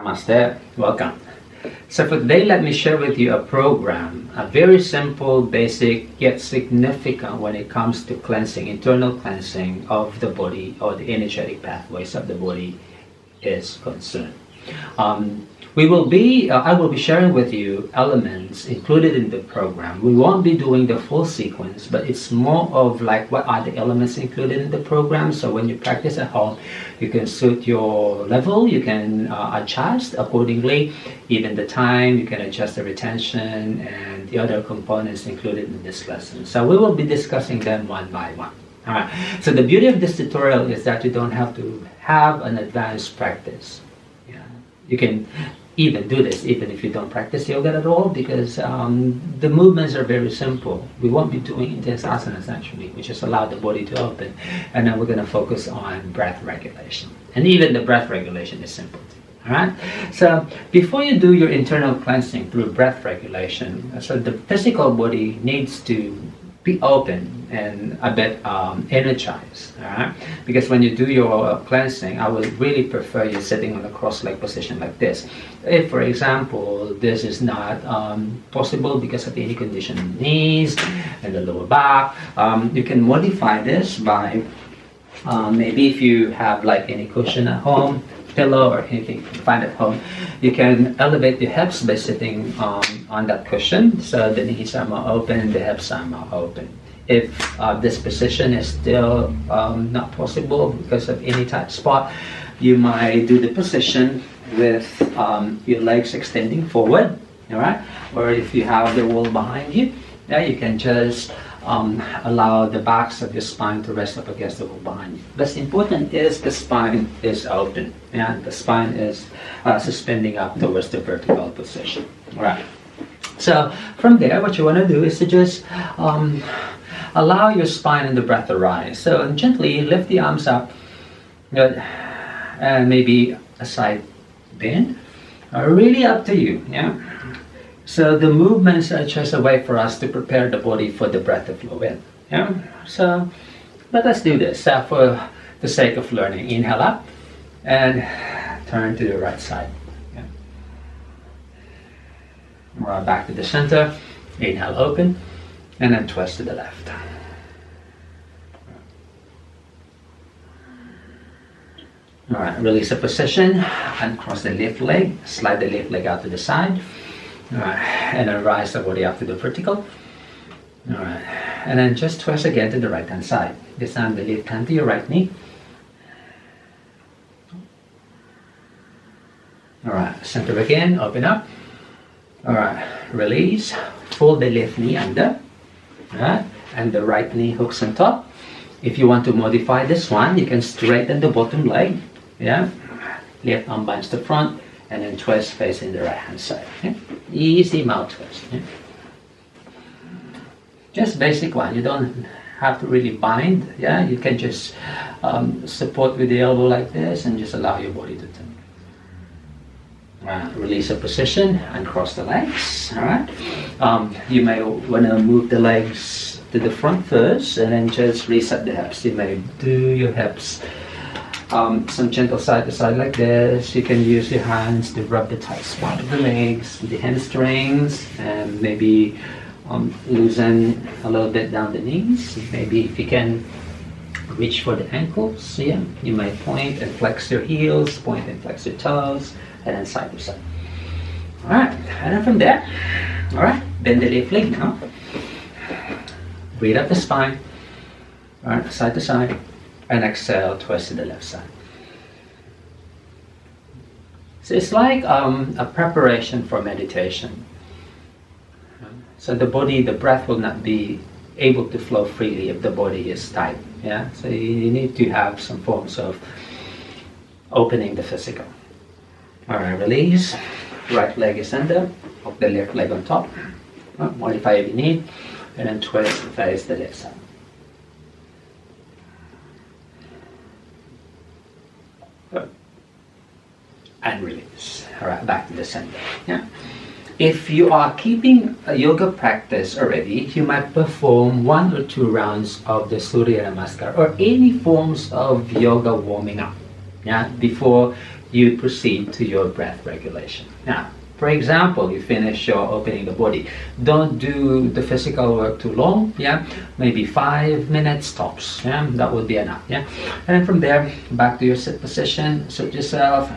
Namaste, welcome. So for today, let me share with you a program, a very simple, basic, yet significant when it comes to cleansing, internal cleansing of the body or the energetic pathways of the body is concerned. I will be sharing with you elements included in the program. We won't be doing the full sequence, but it's more of like what are the elements included in the program. So when you practice at home, you can suit your level, you can adjust accordingly, even the time, you can adjust the retention and the other components included in this lesson. So we will be discussing them one by one. Alright, so the beauty of this tutorial is that you don't have to have an advanced practice. You can even do this even if you don't practice yoga at all, because the movements are very simple. We won't be doing intense asanas actually. We just allow the body to open, and then we're going to focus on breath regulation. And even the breath regulation is simple. Alright, so before you do your internal cleansing through breath regulation, so the physical body needs to be open and a bit energized, alright? Because when you do your cleansing, I would really prefer you sitting on a cross-leg position like this. If, for example, this is not possible because of any condition in the knees and the lower back, you can modify this by maybe if you have like any cushion at home, pillow or anything you can find at home, you can elevate the hips by sitting on that cushion, so the knees are more open, the hips are more open. If this position is still not possible because of any tight spot, you might do the position with your legs extending forward, all right? Or if you have the wall behind you, you can just allow the backs of your spine to rest up against the wall behind you. What's important is the spine is open, and the spine is suspending up towards the vertical position. All right. So from there, what you want to do is to just allow your spine and the breath to rise. So gently lift the arms up, and maybe a side bend. Really up to you. Yeah. So the movements are just a way for us to prepare the body for the breath to flow in. Yeah. So let us do this for the sake of learning. Inhale up and turn to the right side. Yeah. Right back to the center. Inhale, open, and then twist to the left. All right. Release the position and cross the left leg. Slide the left leg out to the side. Alright, and then rise the body up to the vertical. Alright, and then just twist again to the right hand side. This time the left hand to your right knee. Alright, center again, open up. Alright, release, fold the left knee under. Alright, and the right knee hooks on top. If you want to modify this one, you can straighten the bottom leg. Yeah, left arm binds the front. And then twist facing the right hand side. Okay? Easy mouth twist. Okay? Just basic one. You don't have to really bind. Yeah, you can just support with the elbow like this and just allow your body to turn. Release the position and cross the legs. All right. You may want to move the legs to the front first and then just reset the hips. You may do your hips. Some gentle side to side like this. You can use your hands to rub the tight spot of the legs, the hamstrings, and maybe loosen a little bit down the knees. Maybe if you can reach for the ankles, yeah, you might point and flex your heels, point and flex your toes, and then side to side. All right, and then from there, all right, bend the left leg now. Breathe up the spine, all right, side to side. And exhale, twist to the left side. So it's like a preparation for meditation. So the body, the breath will not be able to flow freely if the body is tight. Yeah. So you need to have some forms of opening the physical. All right, release. Right leg is under. Hook the left leg on top. Modify if you need, and then twist face the left side. And release. All right, back to the center. Yeah. If you are keeping a yoga practice already, you might perform 1 or 2 rounds of the Surya Namaskar or any forms of yoga warming up. Yeah, before you proceed to your breath regulation. Now, for example, you finish your opening the body. Don't do the physical work too long. Yeah, maybe 5 minutes tops. Yeah, that would be enough. Yeah, and then from there, back to your sit position. Sit yourself.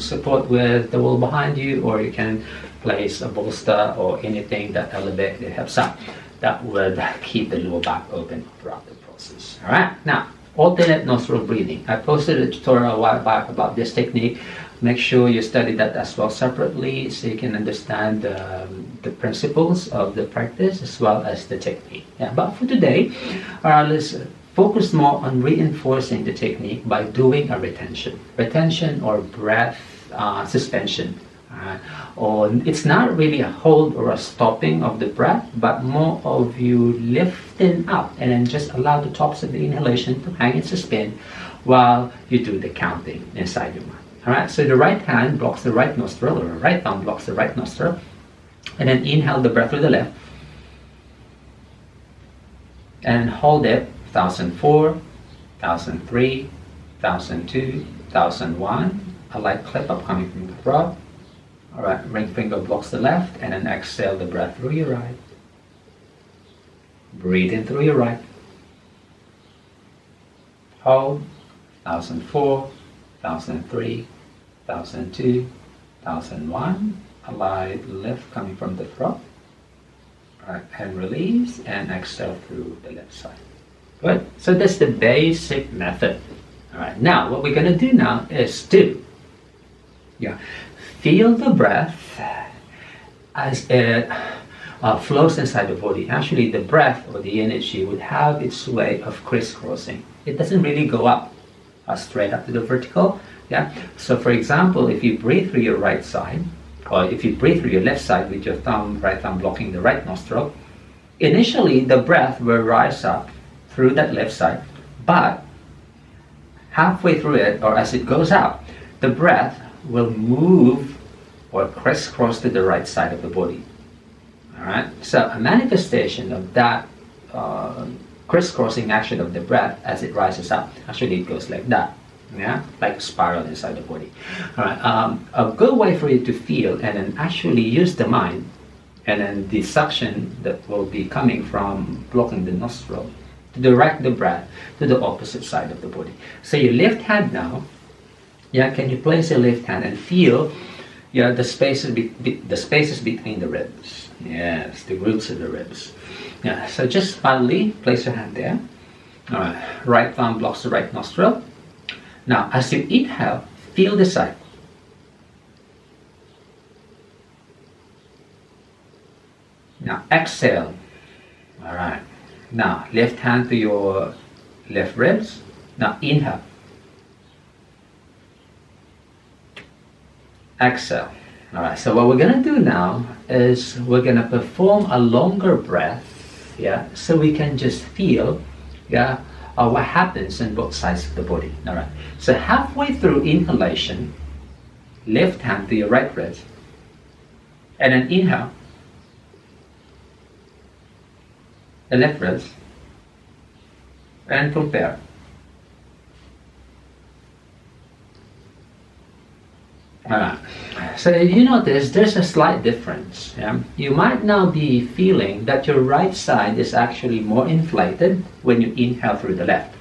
Support with the wall behind you, or you can place a bolster or anything that elevates the hips up. That would keep the lower back open throughout the process. All right. Now, alternate nostril breathing. I posted a tutorial a while back about this technique. Make sure you study that as well separately so you can understand the principles of the practice as well as the technique. Yeah, but for today, let's focus more on reinforcing the technique by doing a retention or breath suspension. Or it's not really a hold or a stopping of the breath, but more of you lifting up and then just allow the tops of the inhalation to hang and suspend while you do the counting inside your mind. Alright, so the right hand blocks the right nostril, or the right thumb blocks the right nostril, and then inhale the breath with the left, and hold it 1004, 1003, 1002, 1001, a light clip up coming from the throat. Alright, ring finger blocks the left, and then exhale the breath through your right. Breathe in through your right. Hold, 1004, 1003, 1002, 1001. A light lift coming from the throat. Alright, and release and exhale through the left side. Good. So that's the basic method. Alright, now what we're going to do now is to feel the breath as it flows inside the body. Actually, the breath or the energy would have its way of crisscrossing. It doesn't really go up straight up to the vertical. Yeah. So for example, if you breathe through your right side, or if you breathe through your left side with your right thumb blocking the right nostril, initially the breath will rise up through that left side, but halfway through it, or as it goes out, the breath will move or crisscross to the right side of the body. All right. So a manifestation of that crisscrossing action of the breath as it rises up, actually it goes like that. Yeah, like a spiral inside the body. All right. A good way for you to feel and then actually use the mind, and then the suction that will be coming from blocking the nostril to direct the breath to the opposite side of the body. So your left hand now, can you place your left hand and feel the spaces between the ribs? Yes, the roots of the ribs. Yeah, so just finally place your hand there. All right, right thumb blocks the right nostril. Now, as you inhale, feel the side. Now, exhale. All right. Now, left hand to your left ribs. Now, inhale. Exhale. All right. So what we're going to do now is we're going to perform a longer breath. Yeah. So we can just feel. Yeah. What happens in both sides of the body. All right. So halfway through inhalation, left hand to your right ribs, and then inhale, the left ribs, and compare. All right. So you notice there's a slight difference. Yeah? You might now be feeling that your right side is actually more inflated when you inhale through the left.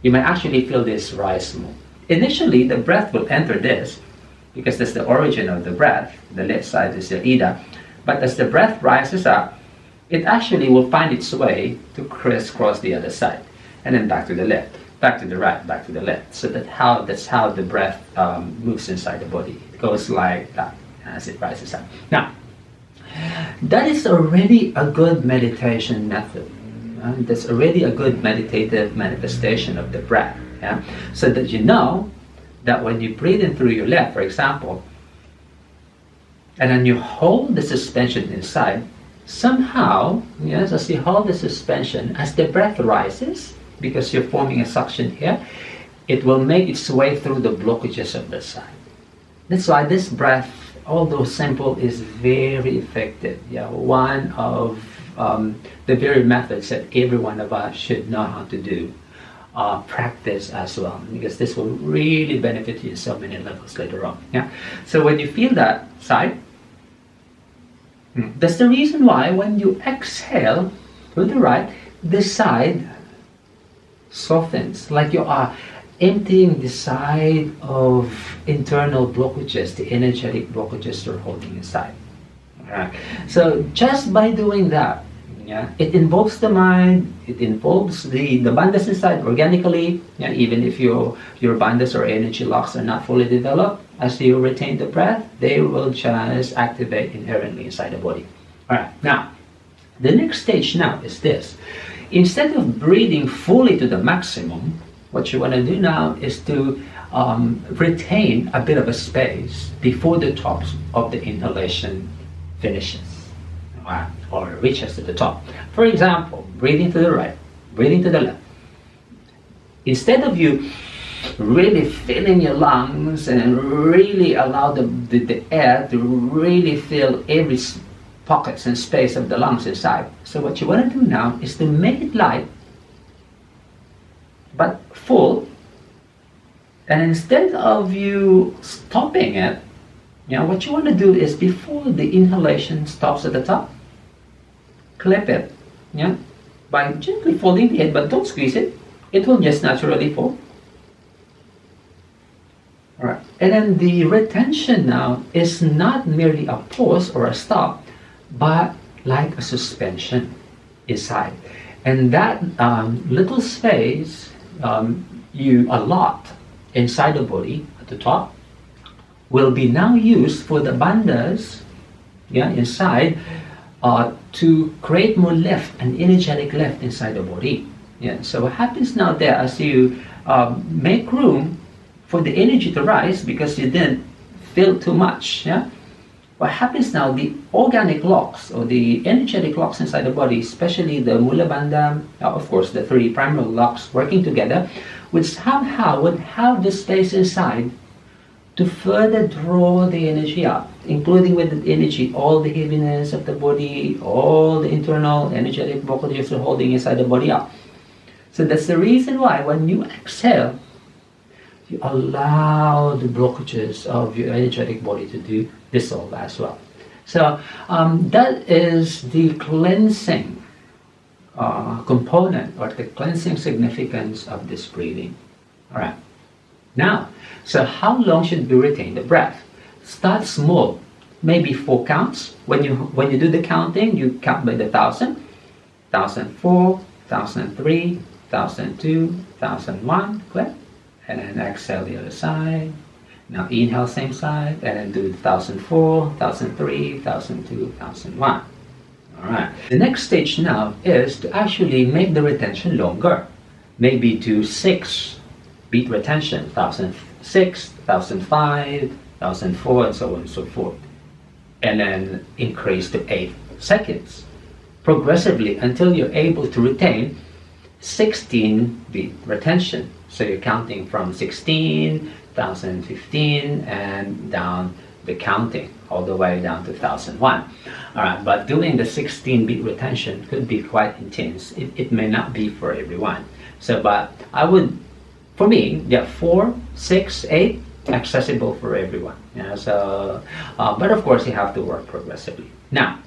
You might actually feel this rise more. Initially, the breath will enter this because that's the origin of the breath. The left side is the Ida. But as the breath rises up, it actually will find its way to crisscross the other side, and then back to the left. Back to the right, back to the left. So that's how the breath moves inside the body. It goes like that as it rises up. Now, that is already a good meditation method. That's already a good meditative manifestation of the breath. Yeah? So that you know that when you breathe in through your left, for example, and then you hold the suspension inside, somehow, yes, as you hold the suspension, as the breath rises, because you're forming a suction here, it will make its way through the blockages of the side. That's why this breath, although simple, is very effective. Yeah, one of the very methods that every one of us should know how to do practice as well, because this will really benefit you in so many levels later on. Yeah. So when you feel that side, that's the reason why when you exhale to the right, the side softens, like you are emptying the side of internal blockages, the energetic blockages you're holding inside. Alright. So just by doing that, yeah, it involves the mind, it involves the bandhas inside organically, yeah, even if your bandhas or energy locks are not fully developed, as you retain the breath, they will just activate inherently inside the body. Alright, now, the next stage now is this. Instead of breathing fully to the maximum, what you want to do now is to retain a bit of a space before the top of the inhalation finishes or reaches to the top. For example, breathing to the right, breathing to the left. Instead of you really filling your lungs and really allow the air to really fill every pockets and space of the lungs inside. So what you want to do now is to make it light but full, and instead of you stopping it, what you want to do is before the inhalation stops at the top, clip it, by gently folding the head, but don't squeeze it. It will just naturally fall. Alright, and then the retention now is not merely a pause or a stop, but like a suspension inside. And that little space you allot inside the body at the top will be now used for the bandhas inside to create more lift and energetic lift inside the body. So what happens now there, as you make room for the energy to rise because you didn't fill too much, what happens now, the organic locks or the energetic locks inside the body, especially the Mula Bandha, of course the three primary locks working together, would somehow have the space inside to further draw the energy up, including with the energy, all the heaviness of the body, all the internal energetic blockages you're holding inside the body up. So that's the reason why when you exhale, you allow the blockages of your energetic body to dissolve as well. So that is the cleansing component or the cleansing significance of this breathing. All right. Now, so how long should we retain the breath? Start small, maybe 4 counts. When you do the counting, you count by the 1,000, 1,004, 1,003, 1,002, 1,001, clear? And then exhale the other side. Now inhale same side, and then do 1,004, 1,003, 1,002, 1,001. Alright. The next stage now is to actually make the retention longer. Maybe to 6 beat retention, 1,006, 1,005, 1,004, and so on and so forth. And then increase to 8 seconds. Progressively until you're able to retain 16 beat retention. So you're counting from 16, 1,015, and down the counting all the way down to 1,001. Alright, but doing the 16 beat retention could be quite intense. It may not be for everyone. So, but I would, for me, 4, 6, 8, accessible for everyone. So, but of course you have to work progressively. Now,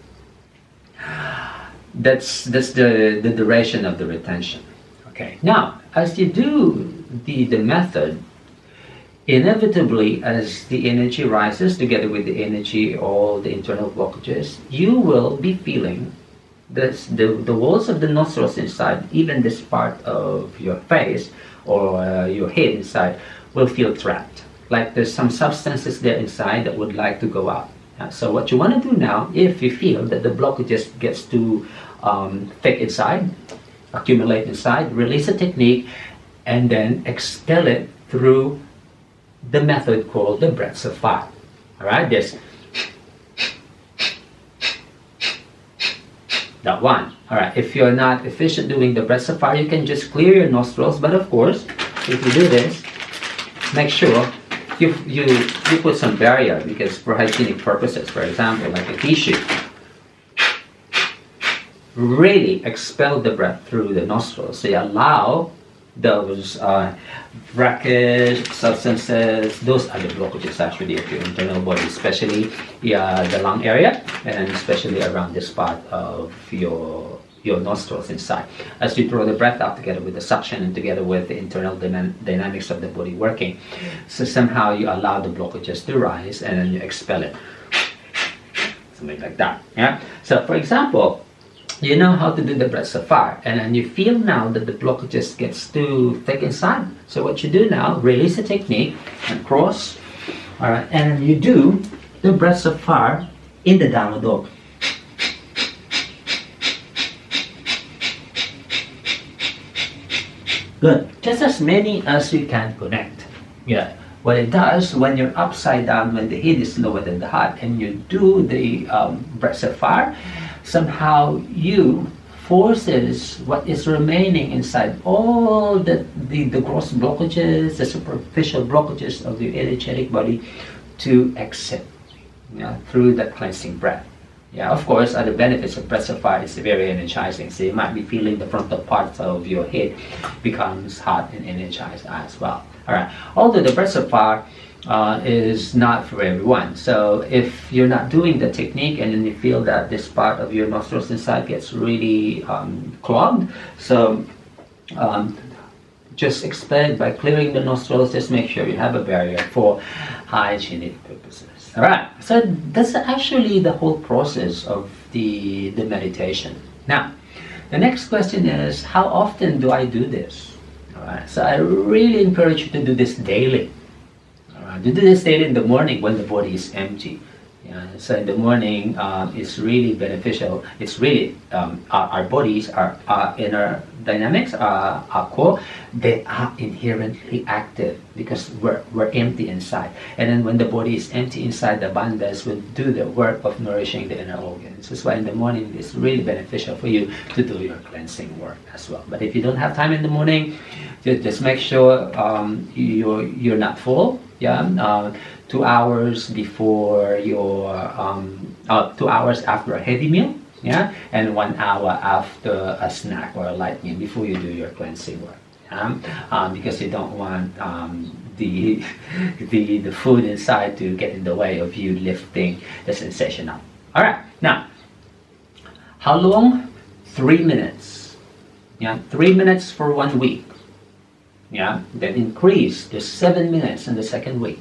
that's the duration of the retention. Okay. Now, as you do the method, inevitably as the energy rises together with the energy, all the internal blockages, you will be feeling this, the walls of the nostrils inside, even this part of your face or your head inside will feel trapped. Like there's some substances there inside that would like to go out. So what you want to do now, if you feel that the blockage just gets too thick inside, accumulate inside, release the technique, and then expel it through the method called the breaths of fire. Alright, this. That one. Alright, if you're not efficient doing the breaths of fire, you can just clear your nostrils, but of course, if you do this, make sure you put some barrier, because for hygienic purposes, for example, like a tissue, really expel the breath through the nostrils. So you allow those brackish substances. Those are the blockages actually of your internal body, especially the lung area, and especially around this part of your nostrils inside. As you draw the breath out together with the suction and together with the internal dynamics of the body working, so somehow you allow the blockages to rise and then you expel it. Something like that. Yeah. So for example, you know how to do the breaths of fire, and then you feel now that the blockages gets too thick inside. So what you do now, release the technique and cross, all right, and then you do the breaths of fire in the downward dog. Good. Just as many as you can connect. Yeah. What it does when you're upside down, when the head is lower than the heart, and you do the breaths of fire, somehow you forces what is remaining inside, all the gross blockages, the superficial blockages of the energetic body, to exit through that cleansing breath. Yeah, of course, other benefits of breaths of fire is very energizing. So you might be feeling the frontal parts of your head becomes hot and energized as well. All right. Although the breaths of fire is not for everyone. So if you're not doing the technique and then you feel that this part of your nostrils inside gets really clogged, so just expel it by clearing the nostrils. Just make sure you have a barrier for hygienic purposes. All right. So that's actually the whole process of the meditation. Now, the next question is, how often do I do this? All right. So I really encourage you to do this daily. You do this daily in the morning when the body is empty. So in the morning, it's really beneficial. It's really our bodies, our inner dynamics, our core, they are inherently active because we're empty inside. And then when the body is empty inside, the bandhas will do the work of nourishing the inner organs. That's why in the morning it's really beneficial for you to do your cleansing work as well. But if you don't have time in the morning, just make sure you're not full. 2 hours before your 2 hours after a heavy meal, and 1 hour after a snack or a light meal before you do your cleansing work, because you don't want the food inside to get in the way of you lifting the sensation up. All right, now how long? 3 minutes. 3 minutes for 1 week. Then increase to 7 minutes in the second week.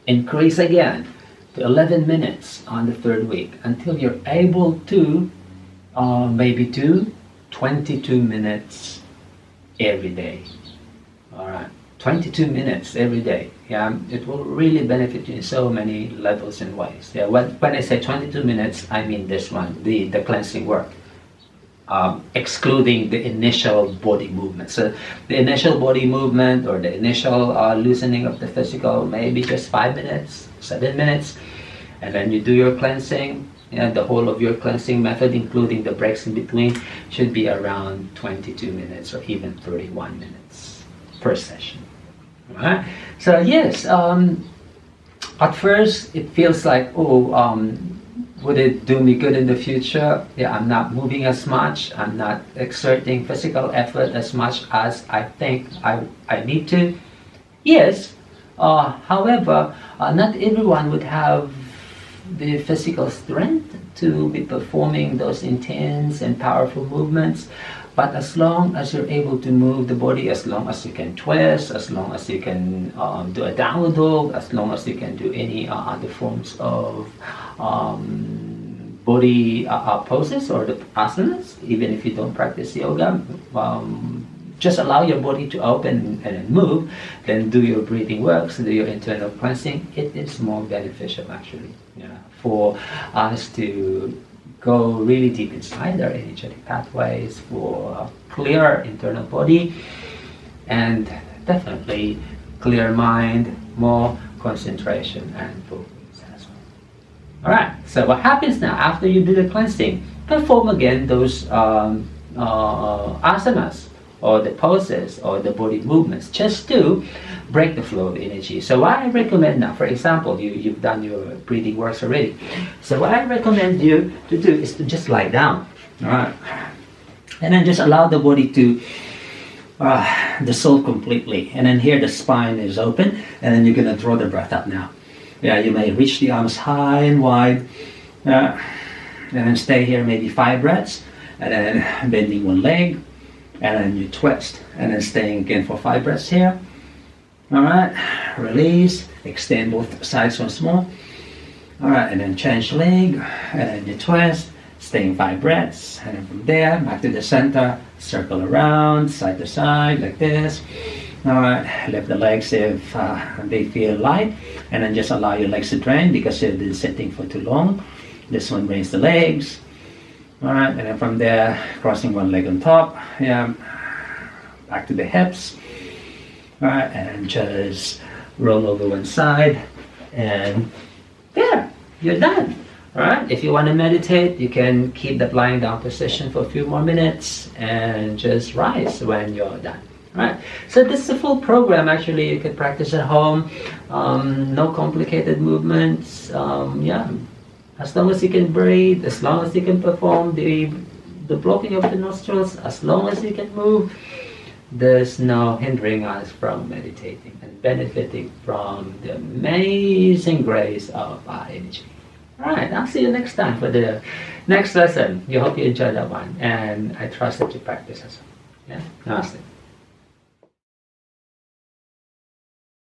Increase again to 11 minutes on the third week until you're able to maybe do 22 minutes every day. All right, 22 minutes every day. It will really benefit you in so many levels and ways. When I say 22 minutes, I mean this one, the cleansing work. Excluding the initial body movement. So the initial body movement or the initial loosening of the physical, maybe just 5 minutes, 7 minutes, and then you do your cleansing. The whole of your cleansing method, including the breaks in between, should be around 22 minutes or even 31 minutes per session. All right? So yes, at first it feels like, would it do me good in the future? I'm not moving as much. I'm not exerting physical effort as much as I think I need to. Yes, however, not everyone would have the physical strength to be performing those intense and powerful movements. But as long as you're able to move the body, as long as you can twist, as long as you can do a downward dog, as long as you can do any other forms of body poses or the asanas, even if you don't practice yoga, just allow your body to open and move, then do your breathing works, do your internal cleansing. It is more beneficial actually for us to go really deep inside our energetic pathways, for clear internal body, and definitely clear mind, more concentration and focus as well. All right, so what happens now after you do the cleansing? Perform again those asanas or the poses or the body movements just to break the flow of energy. So what I recommend now, for example, you've done your breathing works already. So what I recommend you to do is to just lie down, all right? And then just allow the body to dissolve completely. And then here the spine is open, and then you're going to draw the breath out now. Yeah, you may reach the arms high and wide, and then stay here maybe 5 breaths, and then bending one leg, and then you twist, and then staying again for 5 breaths here. All right, release, extend both sides once more. All right, and then change leg, and then you twist, staying 5 breaths, and then from there back to the center, circle around side to side like this. All right, lift the legs if they feel light, and then just allow your legs to drain because you've been sitting for too long. This one brings the legs. All right, and then from there, crossing one leg on top, yeah, back to the hips. All right, and just roll over one side, and there, you're done. All right, if you want to meditate, you can keep that lying down position for a few more minutes and just rise when you're done. All right, so this is a full program. Actually, you can practice at home. No complicated movements. Yeah, as long as you can breathe, as long as you can perform the blocking of the nostrils, as long as you can move, there's no hindering us from meditating and benefiting from the amazing grace of our energy. Alright, I'll see you next time for the next lesson. You hope you enjoyed that one, and I trust that you practice as well. Yeah, namaste.